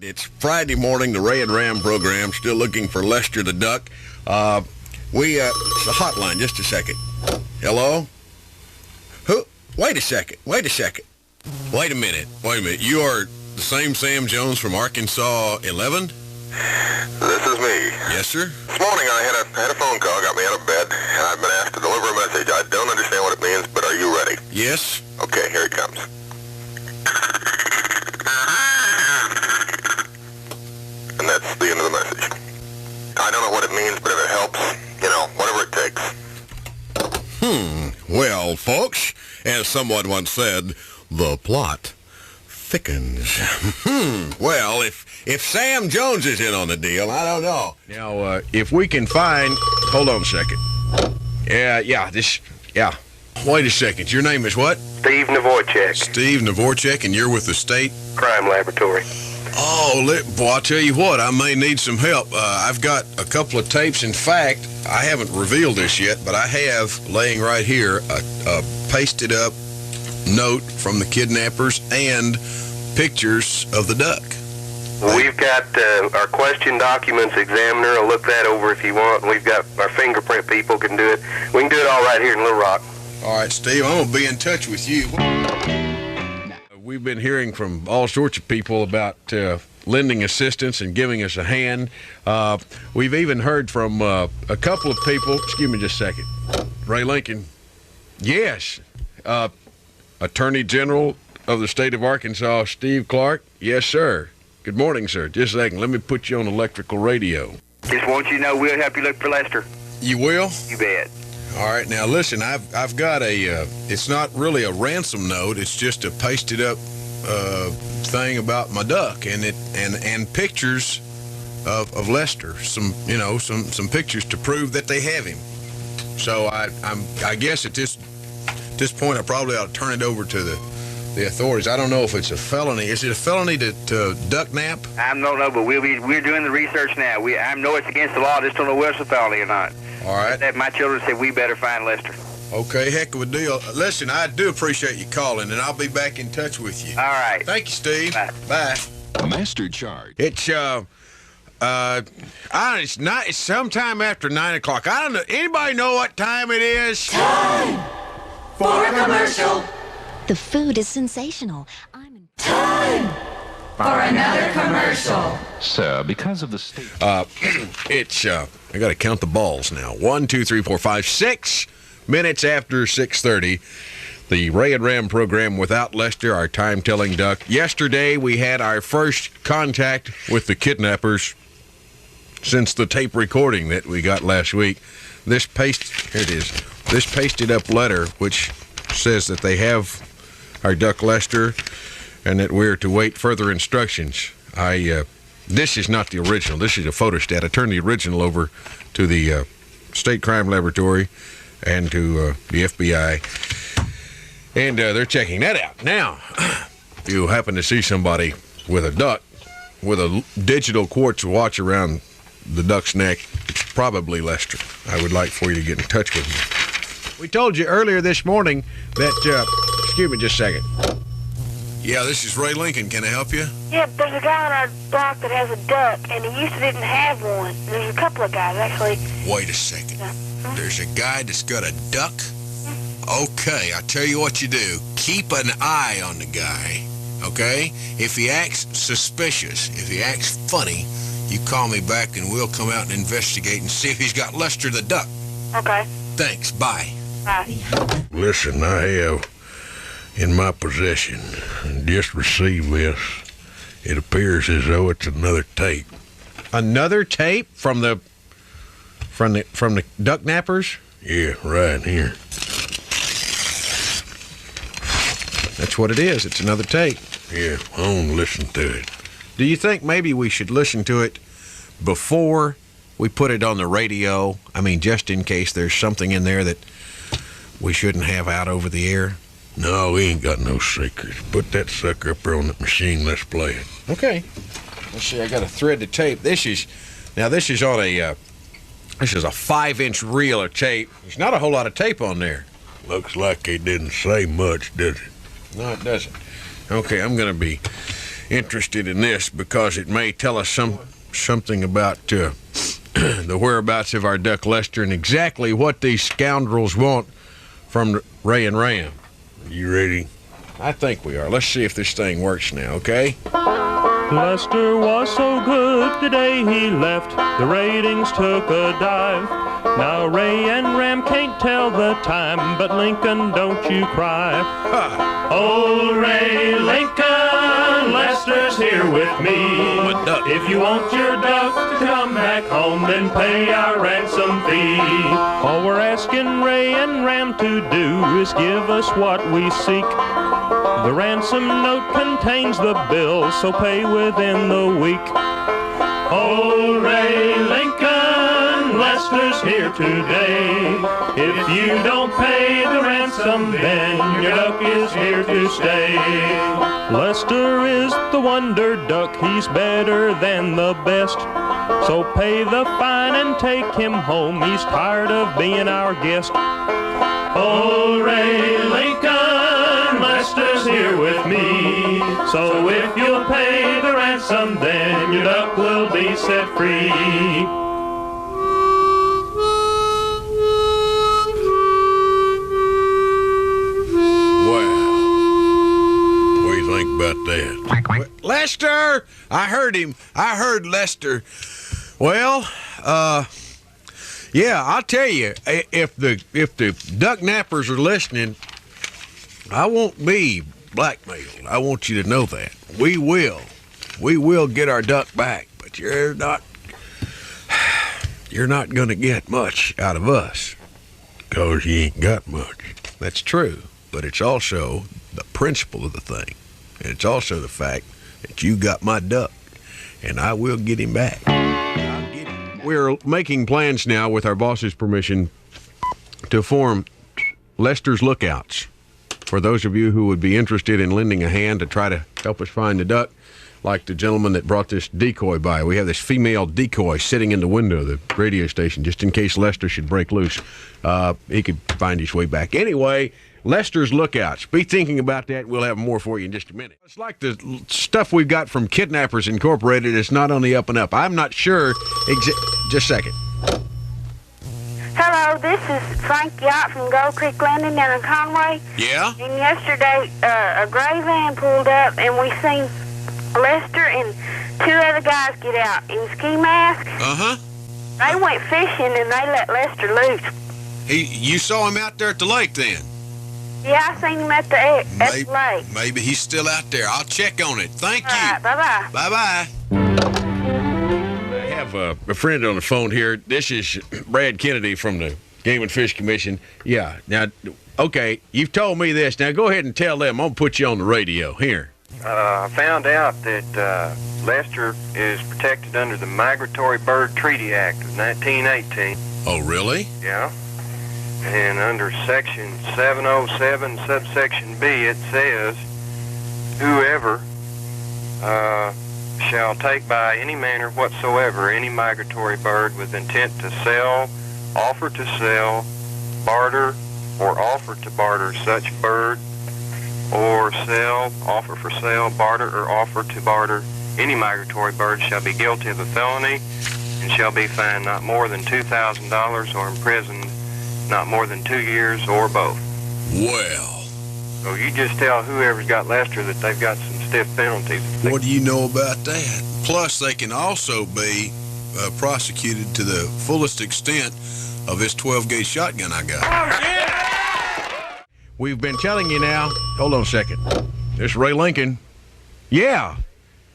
It's Friday morning, the Ray and Ram program, still looking for Lester the Duck. It's a hotline, just a second. Hello? Who? Wait a second. Wait a minute. You are the same Sam Jones from Arkansas 11? This is me. Yes, sir? This morning I had a phone call, got me out of bed, and I've been asked to deliver a message. I don't understand what it means, but are you ready? Yes. Okay, here it comes. And that's the end of the message. I don't know what it means, but if it helps, whatever it takes. Well, folks, as someone once said, the plot thickens. Well, if Sam Jones is in on the deal, I don't know. Now, if we can find... Hold on a second. Yeah. Wait a second. Your name is what? Steve Dvorak. Steve Dvorak, and you're with the State Crime Laboratory. Oh, boy, I'll tell you what, I may need some help. I've got a couple of tapes. In fact, I haven't revealed this yet, but I have, laying right here, a pasted-up note from the kidnappers and pictures of the duck. We've got our question documents examiner. I'll look that over if you want. We've got our fingerprint people can do it. We can do it all right here in Little Rock. All right, Steve, I'm going to be in touch with you. We've been hearing from all sorts of people about lending assistance and giving us a hand. We've even heard from a couple of people. Excuse me just a second. Ray Lincoln. Yes. Attorney General of the state of Arkansas, Steve Clark. Yes, sir. Good morning, sir. Just a second. Let me put you on electrical radio. Just want you to know we'll help you look for Lester. You will? You bet. All right, now listen, I've got it's not really a ransom note, it's just a pasted up thing about my duck and pictures of Lester, some pictures to prove that they have him. So I guess at this point I probably ought to turn it over to the authorities. I don't know if it's a felony. Is it a felony to ducknap? I don't know, but we're doing the research now. I know it's against the law, just don't know whether it's a felony or not. All right. My children said we better find Lester. Okay, heck of a deal. Listen, I do appreciate you calling, and I'll be back in touch with you. All right. Thank you, Steve. Bye. Bye. Master Charge. It's it's sometime after 9 o'clock. I don't know. Anybody know what time it is? Time for a commercial. The food is sensational. Time for another commercial. Sir, because of the state... I got to count the balls now. 1, 2, 3, 4, 5, 6 minutes after 6:30. The Ray and Ram program without Lester, our time-telling duck. Yesterday, we had our first contact with the kidnappers since the tape recording that we got last week. Here it is. This pasted-up letter, which says that they have our duck Lester and that we're to wait further instructions. This is not the original. This is a photostat. I turned the original over to the State Crime Laboratory and to the FBI, and they're checking that out. Now, if you happen to see somebody with a duck, with a digital quartz watch around the duck's neck, it's probably Lester. I would like for you to get in touch with me. We told you earlier this morning that, excuse me just a second. Yeah, this is Ray Lincoln. Can I help you? Yeah, there's a guy on our block that has a duck, and he used to didn't have one. There's a couple of guys, actually. Wait a second. There's a guy that's got a duck? Okay, I tell you what you do. Keep an eye on the guy, okay? If he acts suspicious, if he acts funny, you call me back and we'll come out and investigate and see if he's got Lester the duck. Okay. Thanks. Bye. Bye. Listen, I have in my possession and just received this. It appears as though it's another tape. Another tape from the Ducknappers? Yeah, right here. That's what it is. It's another tape. Yeah, I want to listen to it. Do you think maybe we should listen to it before we put it on the radio? I mean, just in case there's something in there that we shouldn't have out over the air? No, we ain't got no secrets. Put that sucker up there on that machine. Let's play it. Okay. Let's see. I got a thread to tape. This is on a 5-inch reel of tape. There's not a whole lot of tape on there. Looks like it didn't say much, does it? No, it doesn't. Okay, I'm gonna be interested in this because it may tell us something about the whereabouts of our duck Lester and exactly what these scoundrels want from Ray and Ram. Are you ready? I think we are. Let's see if this thing works now, okay? Lester was so good the day he left, the ratings took a dive. Now Ray and Ram can't tell the time, but Lincoln, don't you cry. Old Ray Lincoln, Lester's here with me. If you want your duck to come back home, then pay our ransom fee. All we're asking Ray and Ram to do is give us what we seek. The ransom note contains the bill, so pay within the week. Old Ray Lincoln, Lester's here today. If you don't pay the ransom, then your duck is here to stay. Lester is the wonder duck, he's better than the best. So pay the fine and take him home, he's tired of being our guest. Old Ray Lincoln, Lester's here with me. So if you'll pay the ransom, then your duck will be set free. About that. Lester! I heard him. I heard Lester. Well, yeah, I'll tell you, if the Ducknappers are listening, I won't be blackmailed. I want you to know that. We will get our duck back, but you're not going to get much out of us because you ain't got much. That's true, but it's also the principle of the thing. And it's also the fact that you got my duck, and I will get him back. I'll get him. We're making plans now, with our boss's permission, to form Lester's Lookouts. For those of you who would be interested in lending a hand to try to help us find the duck, like the gentleman that brought this decoy by. We have this female decoy sitting in the window of the radio station, just in case Lester should break loose. He could find his way back. Anyway, Lester's Lookouts. Be thinking about that. We'll have more for you in just a minute. It's like the stuff we've got from Kidnappers Incorporated. It's not on the up and up. I'm not sure. Just a second. Hello, this is Frank Yacht from Gold Creek Landing down in Conway. Yeah? And yesterday, a gray van pulled up, and we seen Lester and two other guys get out in ski masks. Uh-huh. They went fishing, and they let Lester loose. You saw him out there at the lake then? Yeah, I seen him at the lake. Maybe he's still out there. I'll check on it. Thank you. All right, bye-bye. Bye-bye. I have a friend on the phone here. This is Brad Kennedy from the Game and Fish Commission. Yeah. Now, okay, you've told me this. Now, go ahead and tell them. I'm going to put you on the radio. Here. I found out that Lester is protected under the Migratory Bird Treaty Act of 1918. Oh, really? Yeah. And under Section 707, subsection B, it says, whoever shall take by any manner whatsoever any migratory bird with intent to sell, offer to sell, barter, or offer to barter such bird, or sell, offer for sale, barter, or offer to barter any migratory bird shall be guilty of a felony and shall be fined not more than $2,000 or imprisoned not more than 2 years or both. Well. So you just tell whoever's got Lester that they've got some stiff penalties. What do you know about that? Plus, they can also be prosecuted to the fullest extent of this 12-gauge shotgun I got. Oh, yeah! We've been telling you now. Hold on a second. This is Ray Lincoln. Yeah.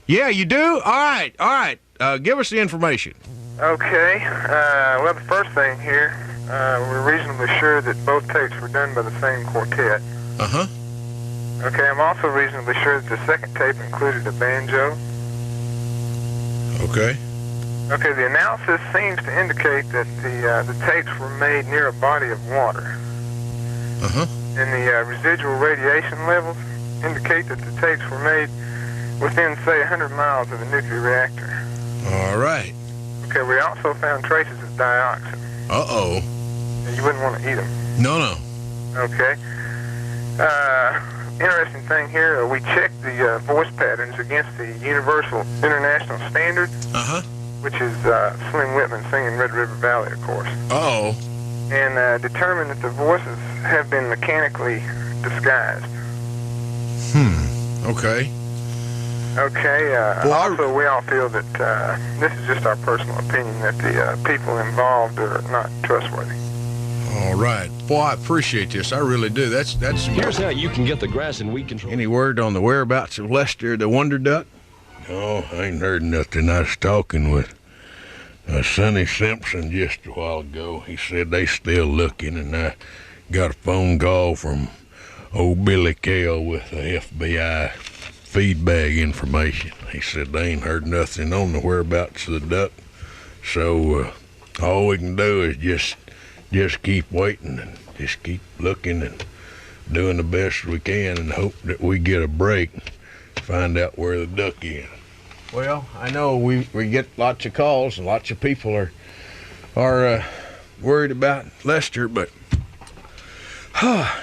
Yeah, you do? All right. All right. Give us the information. Okay. Well, the first thing here, we're reasonably sure that both tapes were done by the same quartet. Uh-huh. Okay, I'm also reasonably sure that the second tape included a banjo. Okay. Okay, the analysis seems to indicate that the tapes were made near a body of water. Uh-huh. And the residual radiation levels indicate that the tapes were made within, say, 100 miles of a nuclear reactor. All right. Okay, we also found traces of dioxin. Uh-oh. You wouldn't want to eat them. No, no. Okay. interesting thing here, we checked the voice patterns against the Universal International Standard, which is Slim Whitman singing Red River Valley, of course. Uh-oh. And determined that the voices have been mechanically disguised. Okay. Okay, also we all feel that, this is just our personal opinion, that the people involved are not trustworthy. All right. Boy, I appreciate this. I really do. That's Here's how you can get the grass and weed control. Any word on the whereabouts of Lester the Wonder Duck? No, I ain't heard nothing. I was talking with Sonny Simpson just a while ago. He said they still looking, and I got a phone call from old Billy Kale with the FBI feedback information. He said they ain't heard nothing on the whereabouts of the duck. So all we can do is just keep waiting and just keep looking and doing the best we can and hope that we get a break, find out where the duck is. Well, I know we get lots of calls and lots of people are worried about Lester, but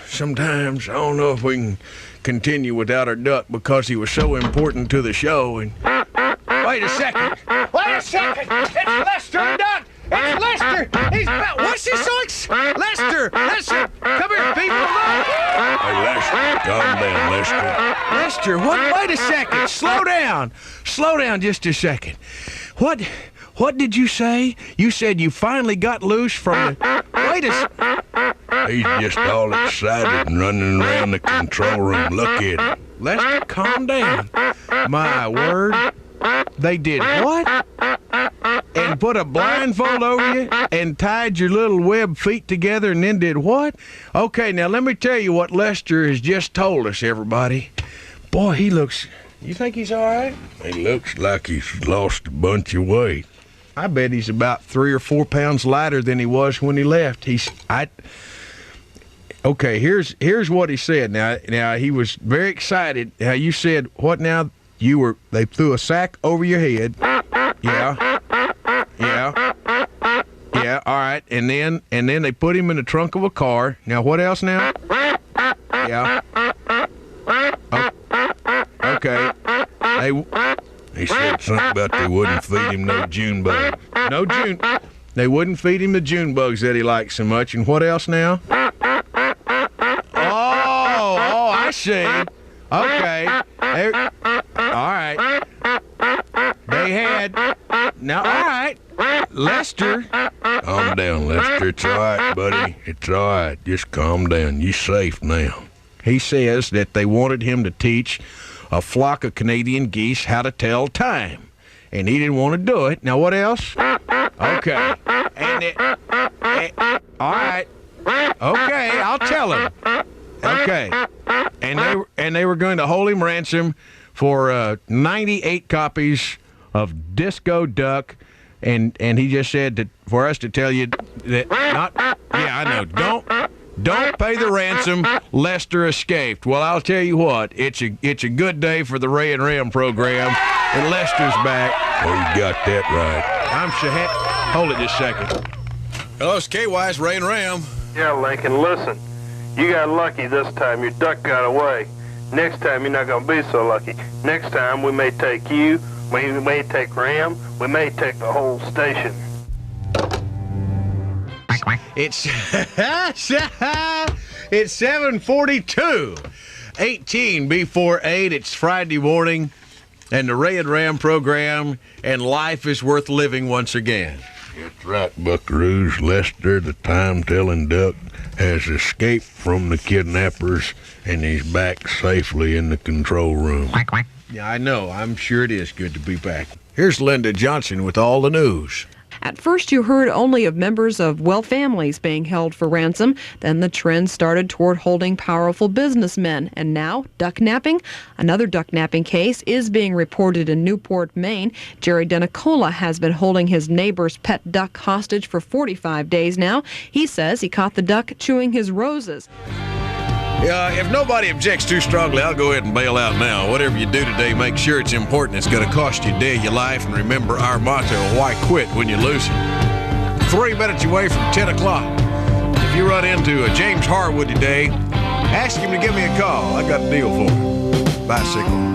sometimes I don't know if we can continue without our duck because he was so important to the show. And wait a second! Wait a second! It's Lester Duck! It's Lester! He's back! What's he so Lester! Lester! Come here, people! Look! Hey, Lester, calm down, Lester. Lester, what? Wait a second! Slow down! Slow down just a second. What did you say? You said you finally got loose from the... Wait a... He's just all excited and running around the control room. Look at him. Lester, calm down. My word. They did what? And put a blindfold over you and tied your little web feet together and then did what? Okay, now let me tell you what Lester has just told us, everybody. Boy, he looks... You think he's all right? He looks like he's lost a bunch of weight. I bet he's about 3 or 4 pounds lighter than he was when he left. Okay, here's what he said. Now he was very excited. How you said what now? They threw a sack over your head. Yeah. All right, and then they put him in the trunk of a car. Now what else now? Yeah. Okay. He said something about they wouldn't feed him no June bug. No June. They wouldn't feed him the June bugs that he likes so much. And what else now? Oh, I see. Okay. All right. They had... Now, all right. Lester. Calm down, Lester. It's all right, buddy. It's all right. Just calm down. You safe now. He says that they wanted him to teach a flock of Canadian geese how to tell time. And he didn't want to do it. Now, what else? Okay. All right. Okay, I'll tell him. Okay. And they were going to hold him ransom for 98 copies of Disco Duck, and he just said for us to tell you that I know. Don't pay the ransom. Lester escaped. Well, I'll tell you what. It's a good day for the Ray and Ram program, and Lester's back. Oh, you got that right. I'm so happy. Hold it just a second. Hello, it's KY's Ray and Ram. Yeah, Lincoln, listen. You got lucky this time. Your duck got away. Next time, you're not going to be so lucky. Next time, we may take you. We may take Ram. We may take the whole station. It's 7:42, 18 before 8. It's Friday morning, and the Ray and Ram program, and life is worth living once again. That's right, Buckaroos. Lester, the time-telling duck, has escaped from the kidnappers, and he's back safely in the control room. Yeah, I know. I'm sure it is good to be back. Here's Linda Johnson with all the news. At first, you heard only of members of, families being held for ransom. Then the trend started toward holding powerful businessmen. And now, ducknapping. Another ducknapping case is being reported in Newport, Maine. Jerry Denicola has been holding his neighbor's pet duck hostage for 45 days now. He says he caught the duck chewing his roses. If nobody objects too strongly, I'll go ahead and bail out now. Whatever you do today, make sure it's important. It's going to cost you a day of your life. And remember our motto, why quit when you're losing? 3 minutes away from 10 o'clock. If you run into James Harwood today Ask him to give me a call. I got a deal for him. Bicycle.